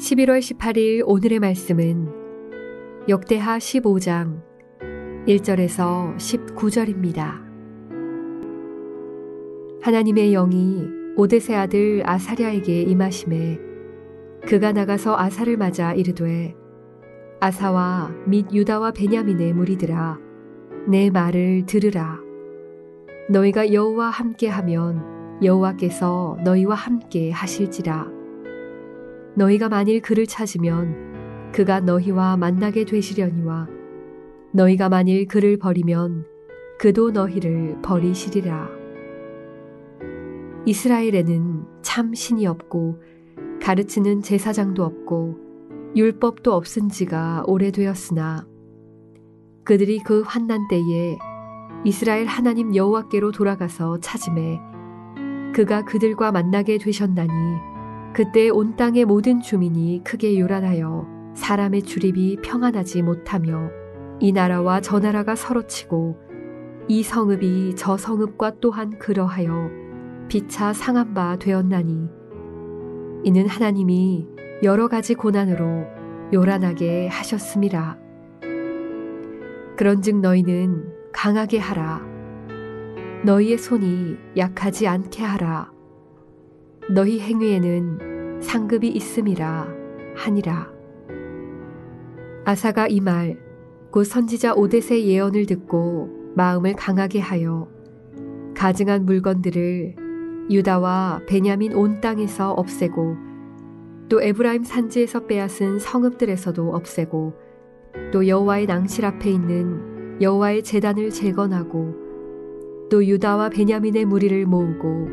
11월 18일 오늘의 말씀은 역대하 15장 1절에서 19절입니다. 하나님의 영이 오뎃의 아들 아사랴에게 임하심에 그가 나가서 아사를 맞아 이르되 아사와 및 유다와 베냐민의 무리들아 내 말을 들으라. 너희가 여호와 함께하면 여호와께서 너희와 함께 하실지라. 너희가 만일 그를 찾으면 그가 너희와 만나게 되시려니와 너희가 만일 그를 버리면 그도 너희를 버리시리라. 이스라엘에는 참 신이 없고 가르치는 제사장도 없고 율법도 없은 지가 오래되었으나 그들이 그 환난 때에 이스라엘 하나님 여호와께로 돌아가서 찾음에 그가 그들과 만나게 되셨나니 그때 온 땅의 모든 주민이 크게 요란하여 사람의 출입이 평안하지 못하며 이 나라와 저 나라가 서로 치고 이 성읍이 저 성읍과 또한 그러하여 피차 상한 바 되었나니 이는 하나님이 여러 가지 고난으로 요란하게 하셨음이라. 그런즉 너희는 강하게 하라. 너희의 손이 약하지 않게 하라. 너희 행위에는 상급이 있음이라 하니라. 아사가 이 말 곧 선지자 오뎃의 예언을 듣고 마음을 강하게 하여 가증한 물건들을 유다와 베냐민 온 땅에서 없애고 또 에브라임 산지에서 빼앗은 성읍들에서도 없애고 또 여호와의 낭실 앞에 있는 여호와의 제단을 재건하고 또 유다와 베냐민의 무리를 모으고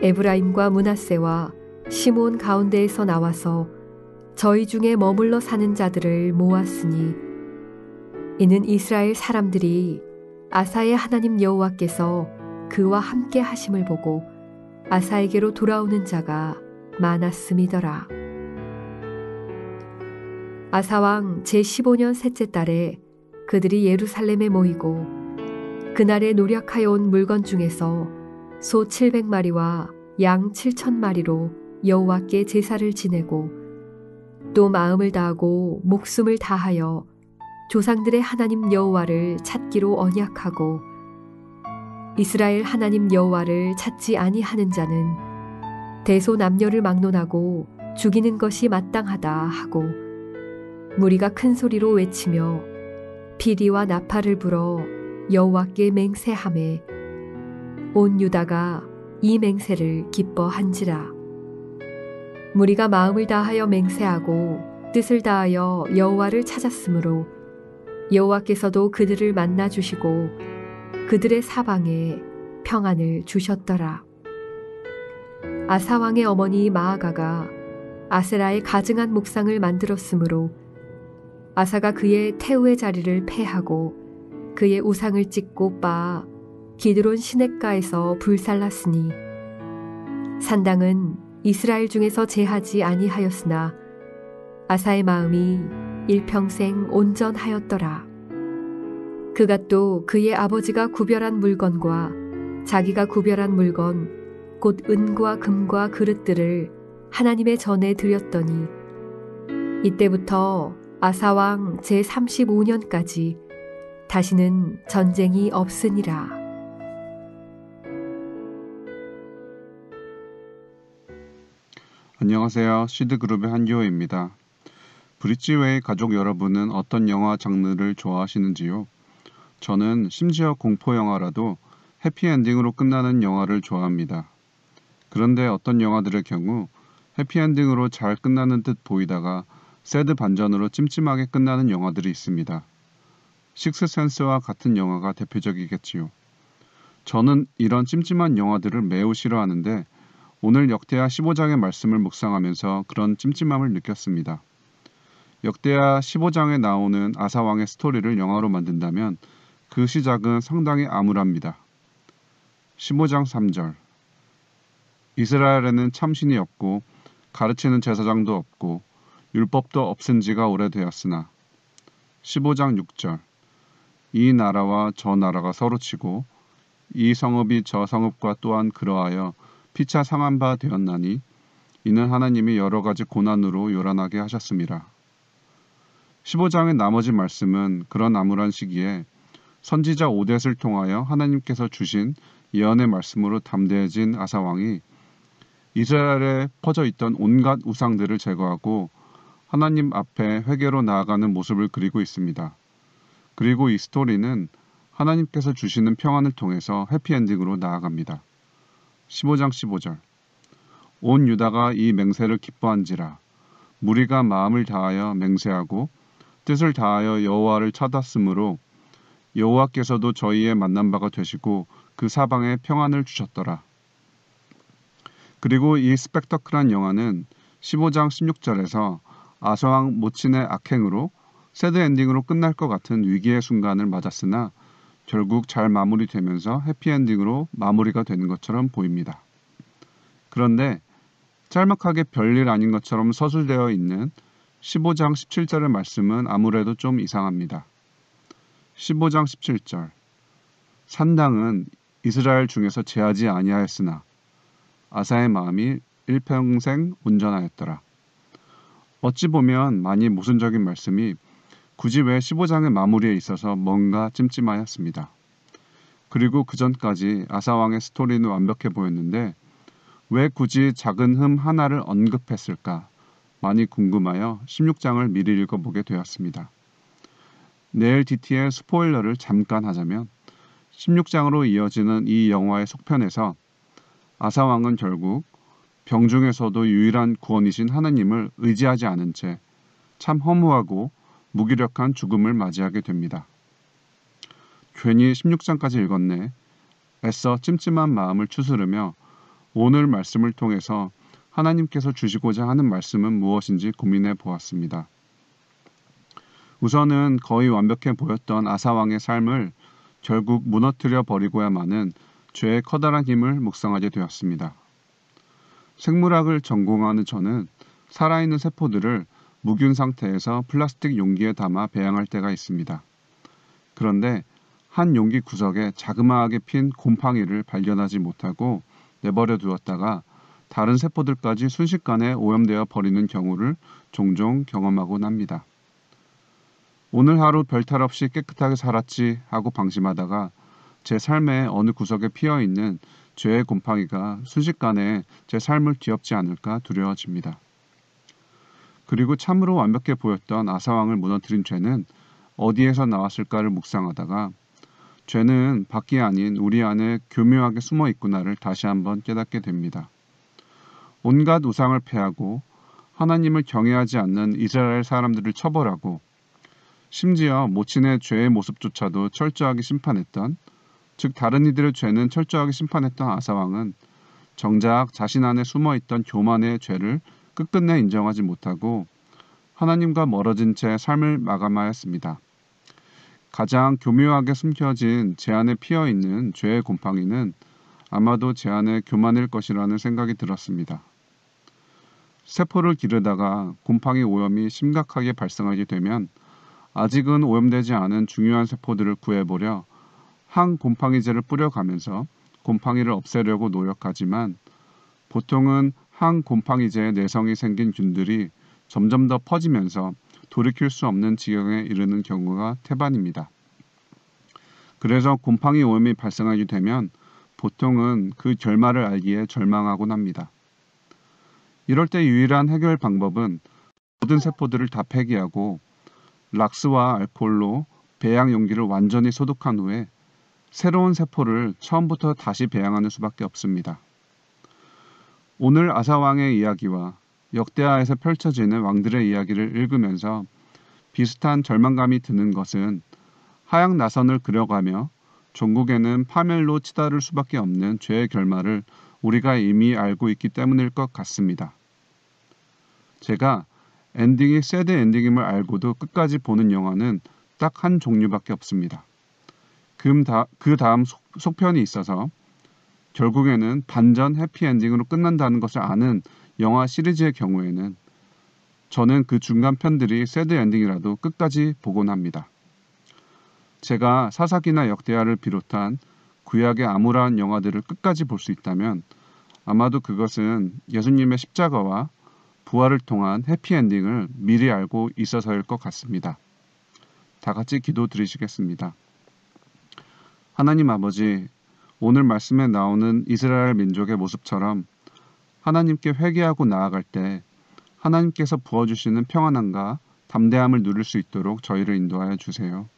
에브라임과 므낫세와 시므온 가운데에서 나와서 저희 중에 머물러 사는 자들을 모았으니 이는 이스라엘 사람들이 아사의 하나님 여호와께서 그와 함께 하심을 보고 아사에게로 돌아오는 자가 많았음이더라. 아사왕 제15년 셋째 달에 그들이 예루살렘에 모이고 그날에 노력하여 온 물건 중에서 소 700마리와 양 7,000마리로 여호와께 제사를 지내고 또 마음을 다하고 목숨을 다하여 조상들의 하나님 여호와를 찾기로 언약하고 이스라엘 하나님 여호와를 찾지 아니하는 자는 대소남녀를 막론하고 죽이는 것이 마땅하다 하고 무리가 큰 소리로 외치며 피리와 나팔을 불어 여호와께 맹세하매 온 유다가 이 맹세를 기뻐한지라. 무리가 마음을 다하여 맹세하고 뜻을 다하여 여호와를 찾았으므로 여호와께서도 그들을 만나 주시고 그들의 사방에 평안을 주셨더라. 아사 왕의 어머니 마아가가 아세라의 가증한 목상을 만들었으므로 아사가 그의 태우의 자리를 폐하고 그의 우상을 찢고 빻아 기드론 시냇가에서 불살랐으니 산당은 이스라엘 중에서 제하지 아니하였으나 아사의 마음이 일평생 온전하였더라. 그가 또 그의 아버지가 구별한 물건과 자기가 구별한 물건 곧 은과 금과 그릇들을 하나님의 전에 드렸더니 이때부터 아사왕 제35년까지 다시는 전쟁이 없으니라. 안녕하세요. 시드그룹의 한기호입니다. 브릿지웨이 가족 여러분은 어떤 영화 장르를 좋아하시는지요? 저는 심지어 공포 영화라도 해피엔딩으로 끝나는 영화를 좋아합니다. 그런데 어떤 영화들의 경우 해피엔딩으로 잘 끝나는 듯 보이다가 새드 반전으로 찜찜하게 끝나는 영화들이 있습니다. 식스센스와 같은 영화가 대표적이겠지요. 저는 이런 찜찜한 영화들을 매우 싫어하는데 오늘 역대하 15장의 말씀을 묵상하면서 그런 찜찜함을 느꼈습니다. 역대하 15장에 나오는 아사왕의 스토리를 영화로 만든다면 그 시작은 상당히 암울합니다. 15장 3절 이스라엘에는 참신이 없고 가르치는 제사장도 없고 율법도 없은 지가 오래되었으나 15장 6절 이 나라와 저 나라가 서로 치고 이 성읍이 저 성읍과 또한 그러하여 피차 상한 바 되었나니 이는 하나님이 여러 가지 고난으로 요란하게 하셨습니다. 15장의 나머지 말씀은 그런 암울한 시기에 선지자 오뎃을 통하여 하나님께서 주신 예언의 말씀으로 담대해진 아사 왕이 이스라엘에 퍼져 있던 온갖 우상들을 제거하고 하나님 앞에 회개로 나아가는 모습을 그리고 있습니다. 그리고 이 스토리는 하나님께서 주시는 평안을 통해서 해피엔딩으로 나아갑니다. 15장 15절 온 유다가 이 맹세를 기뻐한지라 무리가 마음을 다하여 맹세하고 뜻을 다하여 여호와를 찾았으므로 여호와께서도 저희의 만난 바가 되시고 그 사방에 평안을 주셨더라. 그리고 이 스펙터클한 영화는 15장 16절에서 아서왕 모친의 악행으로 새드 엔딩으로 끝날 것 같은 위기의 순간을 맞았으나 결국 잘 마무리되면서 해피엔딩으로 마무리가 되는 것처럼 보입니다. 그런데 짤막하게 별일 아닌 것처럼 서술되어 있는 15장 17절의 말씀은 아무래도 좀 이상합니다. 15장 17절 산당은 이스라엘 중에서 제하지 아니하였으나 아사의 마음이 일평생 온전하였더라. 어찌 보면 많이 모순적인 말씀이 굳이 왜 15장의 마무리에 있어서 뭔가 찜찜하였습니다. 그리고 그 전까지 아사왕의 스토리는 완벽해 보였는데 왜 굳이 작은 흠 하나를 언급했을까 많이 궁금하여 16장을 미리 읽어보게 되었습니다. 내일 DT의 스포일러를 잠깐 하자면 16장으로 이어지는 이 영화의 속편에서 아사왕은 결국 병중에서도 유일한 구원이신 하나님을 의지하지 않은 채 참 허무하고 무기력한 죽음을 맞이하게 됩니다. 괜히 16장까지 읽었네. 애써 찜찜한 마음을 추스르며 오늘 말씀을 통해서 하나님께서 주시고자 하는 말씀은 무엇인지 고민해 보았습니다. 우선은 거의 완벽해 보였던 아사왕의 삶을 결국 무너뜨려 버리고야만은 죄의 커다란 힘을 묵상하게 되었습니다. 생물학을 전공하는 저는 살아있는 세포들을 무균 상태에서 플라스틱 용기에 담아 배양할 때가 있습니다. 그런데 한 용기 구석에 자그마하게 핀 곰팡이를 발견하지 못하고 내버려 두었다가 다른 세포들까지 순식간에 오염되어 버리는 경우를 종종 경험하곤 합니다. 오늘 하루 별탈 없이 깨끗하게 살았지 하고 방심하다가 제 삶의 어느 구석에 피어있는 죄의 곰팡이가 순식간에 제 삶을 뒤엎지 않을까 두려워집니다. 그리고 참으로 완벽해 보였던 아사왕을 무너뜨린 죄는 어디에서 나왔을까를 묵상하다가 죄는 밖이 아닌 우리 안에 교묘하게 숨어 있구나를 다시 한번 깨닫게 됩니다. 온갖 우상을 패하고 하나님을 경외하지 않는 이스라엘 사람들을 처벌하고 심지어 모친의 죄의 모습조차도 철저하게 심판했던, 즉 다른 이들의 죄는 철저하게 심판했던 아사왕은 정작 자신 안에 숨어있던 교만의 죄를 끝끝내 인정하지 못하고 하나님과 멀어진 채 삶을 마감하였습니다. 가장 교묘하게 숨겨진 제 안에 피어있는 죄의 곰팡이는 아마도 제 안에 교만일 것이라는 생각이 들었습니다. 세포를 기르다가 곰팡이 오염이 심각하게 발생하게 되면 아직은 오염되지 않은 중요한 세포들을 구해보려 항곰팡이제를 뿌려가면서 곰팡이를 없애려고 노력하지만 보통은 항곰팡이제의 내성이 생긴 균들이 점점 더 퍼지면서 돌이킬 수 없는 지경에 이르는 경우가 태반입니다. 그래서 곰팡이 오염이 발생하게 되면 보통은 그 결말을 알기에 절망하곤 합니다. 이럴 때 유일한 해결 방법은 모든 세포들을 다 폐기하고 락스와 알코올로 배양 용기를 완전히 소독한 후에 새로운 세포를 처음부터 다시 배양하는 수밖에 없습니다. 오늘 아사왕의 이야기와 역대하에서 펼쳐지는 왕들의 이야기를 읽으면서 비슷한 절망감이 드는 것은 하양 나선을 그려가며 종국에는 파멸로 치달을 수밖에 없는 죄의 결말을 우리가 이미 알고 있기 때문일 것 같습니다. 제가 엔딩이 새드 엔딩임을 알고도 끝까지 보는 영화는 딱 한 종류밖에 없습니다. 그 다음 속편이 있어서 결국에는 반전 해피엔딩으로 끝난다는 것을 아는 영화 시리즈의 경우에는 저는 그 중간 편들이 새드 엔딩이라도 끝까지 보곤 합니다. 제가 사사기나 역대하를 비롯한 구약의 암울한 영화들을 끝까지 볼 수 있다면 아마도 그것은 예수님의 십자가와 부활을 통한 해피엔딩을 미리 알고 있어서일 것 같습니다. 다 같이 기도 드리시겠습니다. 하나님 아버지, 오늘 말씀에 나오는 이스라엘 민족의 모습처럼 하나님께 회개하고 나아갈 때 하나님께서 부어주시는 평안함과 담대함을 누릴 수 있도록 저희를 인도하여 주세요.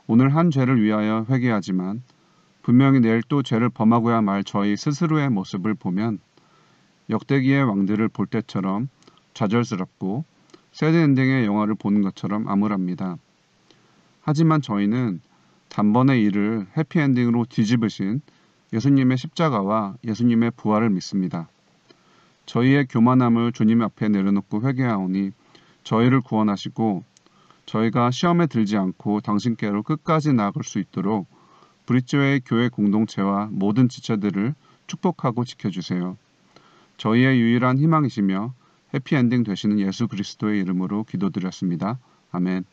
오늘 한 죄를 위하여 회개하지만 분명히 내일 또 죄를 범하고야 말 저희 스스로의 모습을 보면 역대기의 왕들을 볼 때처럼 좌절스럽고 새드엔딩의 영화를 보는 것처럼 암울합니다. 하지만 저희는 단번에 이를 해피엔딩으로 뒤집으신 예수님의 십자가와 예수님의 부활을 믿습니다. 저희의 교만함을 주님 앞에 내려놓고 회개하오니 저희를 구원하시고 저희가 시험에 들지 않고 당신께로 끝까지 나아갈 수 있도록 브릿지웨이 교회 공동체와 모든 지체들을 축복하고 지켜주세요. 저희의 유일한 희망이시며 해피엔딩 되시는 예수 그리스도의 이름으로 기도드렸습니다. 아멘.